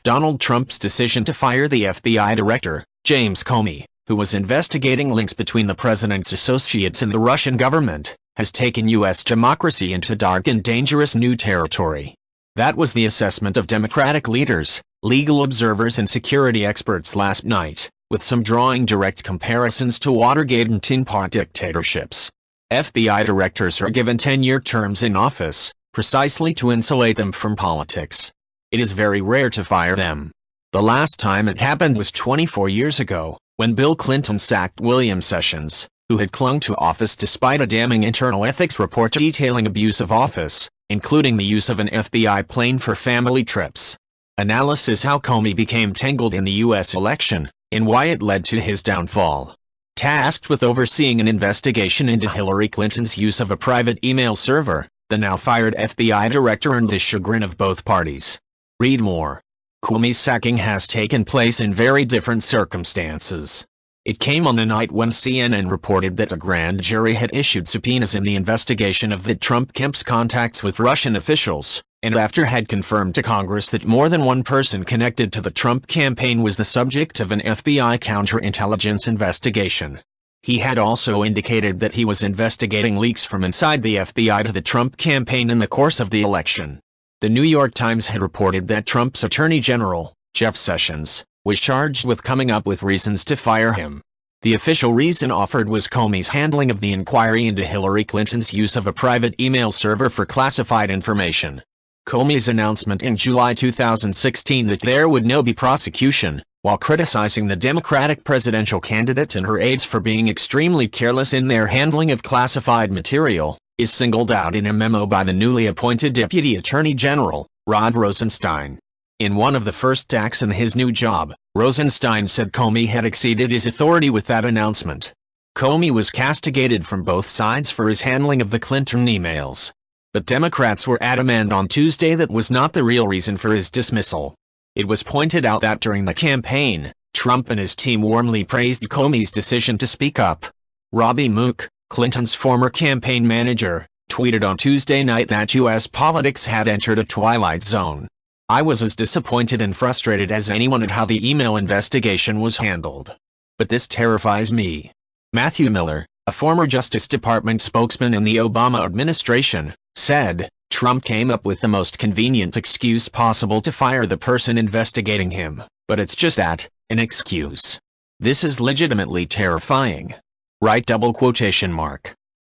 Donald Trump's decision to fire the FBI director, James Comey, who was investigating links between the president's associates and the Russian government, has taken U.S. democracy into dark and dangerous new territory. That was the assessment of Democratic leaders, legal observers and security experts last night, with some drawing direct comparisons to Watergate and tinpot dictatorships. FBI directors are given 10-year terms in office, precisely to insulate them from politics. It is very rare to fire them. The last time it happened was 24 years ago, when Bill Clinton sacked William Sessions, who had clung to office despite a damning internal ethics report detailing abuse of office, including the use of an FBI plane for family trips. Analysis: how Comey became tangled in the U.S. election, and why it led to his downfall. Tasked with overseeing an investigation into Hillary Clinton's use of a private email server, the now-fired FBI director earned the chagrin of both parties. Read more. Comey's sacking has taken place in very different circumstances. It came on a night when CNN reported that a grand jury had issued subpoenas in the investigation of the Trump camp's contacts with Russian officials, and after had confirmed to Congress that more than one person connected to the Trump campaign was the subject of an FBI counterintelligence investigation. He had also indicated that he was investigating leaks from inside the FBI to the Trump campaign in the course of the election. The New York Times had reported that Trump's Attorney General, Jeff Sessions, was charged with coming up with reasons to fire him. The official reason offered was Comey's handling of the inquiry into Hillary Clinton's use of a private email server for classified information. Comey's announcement in July 2016 that there would no be prosecution, while criticizing the Democratic presidential candidate and her aides for being extremely careless in their handling of classified material, is singled out in a memo by the newly appointed Deputy Attorney General, Rod Rosenstein. In one of the first acts in his new job, Rosenstein said Comey had exceeded his authority with that announcement. Comey was castigated from both sides for his handling of the Clinton emails. But Democrats were adamant on Tuesday that was not the real reason for his dismissal. It was pointed out that during the campaign, Trump and his team warmly praised Comey's decision to speak up. Robbie Mook, Clinton's former campaign manager, tweeted on Tuesday night that U.S. politics had entered a twilight zone. "I was as disappointed and frustrated as anyone at how the email investigation was handled. But this terrifies me." Matthew Miller, a former Justice Department spokesman in the Obama administration, said, "Trump came up with the most convenient excuse possible to fire the person investigating him, but it's just that, an excuse. This is legitimately terrifying." Right ?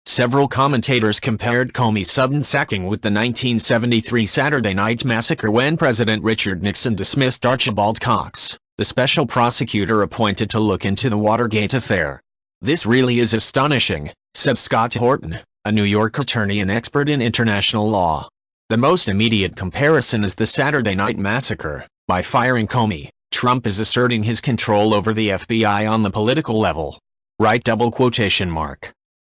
Several commentators compared Comey's sudden sacking with the 1973 Saturday Night Massacre when President Richard Nixon dismissed Archibald Cox, the special prosecutor appointed to look into the Watergate affair. "This really is astonishing," said Scott Horton, a New York attorney and expert in international law. "The most immediate comparison is the Saturday Night Massacre. By firing Comey, Trump is asserting his control over the FBI on the political level." Right ?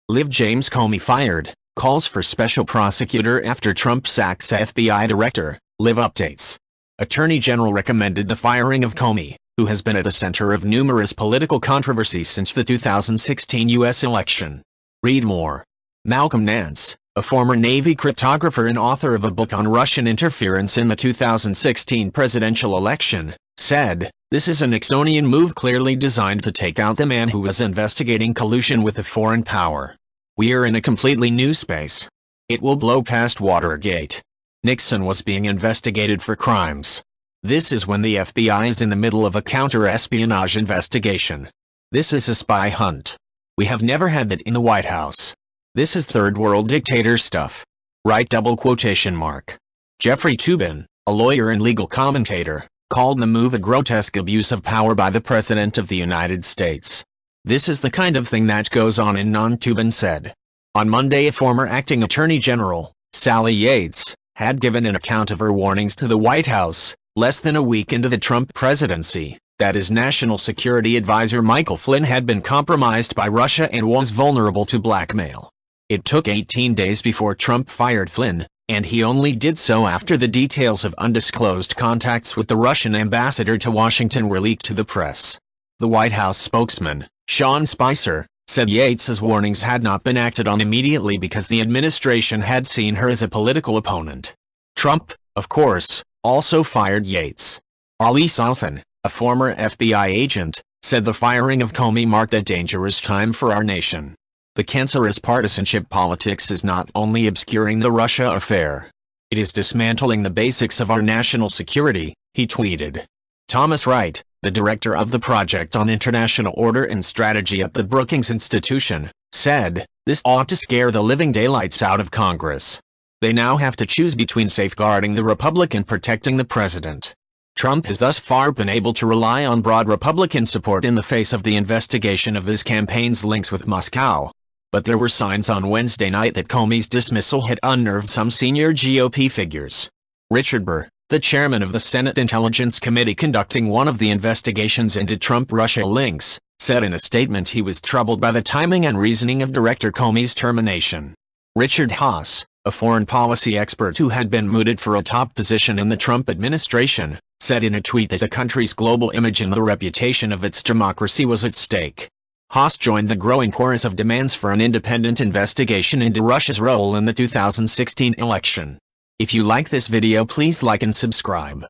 Live James Comey fired, calls for special prosecutor after Trump sacks FBI director. Live updates. Attorney General recommended the firing of Comey, who has been at the center of numerous political controversies since the 2016 U.S. election. Read more. Malcolm Nance, a former Navy cryptographer and author of a book on Russian interference in the 2016 presidential election, said, "This is a Nixonian move clearly designed to take out the man who was investigating collusion with a foreign power. We are in a completely new space. It will blow past Watergate. Nixon was being investigated for crimes. This is when the FBI is in the middle of a counter-espionage investigation. This is a spy hunt. We have never had that in the White House. This is third world dictator stuff." Right ? Jeffrey Toobin, a lawyer and legal commentator, called the move a grotesque abuse of power by the President of the United States. "This is the kind of thing that goes on in non-Toobin said. On Monday, a former acting Attorney General, Sally Yates, had given an account of her warnings to the White House, less than a week into the Trump presidency, that his National Security Advisor Michael Flynn had been compromised by Russia and was vulnerable to blackmail. It took 18 days before Trump fired Flynn, and he only did so after the details of undisclosed contacts with the Russian ambassador to Washington were leaked to the press." The White House spokesman, Sean Spicer, said Yates's warnings had not been acted on immediately because the administration had seen her as a political opponent. Trump, of course, also fired Yates. Ali Salfan, a former FBI agent, said the firing of Comey marked a dangerous time for our nation. The cancerous partisanship politics is not only obscuring the Russia affair. It is dismantling the basics of our national security, he tweeted. Thomas Wright, the director of the Project on International Order and Strategy at the Brookings Institution, said, "This ought to scare the living daylights out of Congress. They now have to choose between safeguarding the Republic and protecting the president." Trump has thus far been able to rely on broad Republican support in the face of the investigation of his campaign's links with Moscow. But there were signs on Wednesday night that Comey's dismissal had unnerved some senior GOP figures. Richard Burr, the chairman of the Senate Intelligence Committee conducting one of the investigations into Trump-Russia links, said in a statement he was troubled by the timing and reasoning of Director Comey's termination. Richard Haass, a foreign policy expert who had been mooted for a top position in the Trump administration, said in a tweet that the country's global image and the reputation of its democracy was at stake. Haass joined the growing chorus of demands for an independent investigation into Russia's role in the 2016 election. If you like this video, please like and subscribe.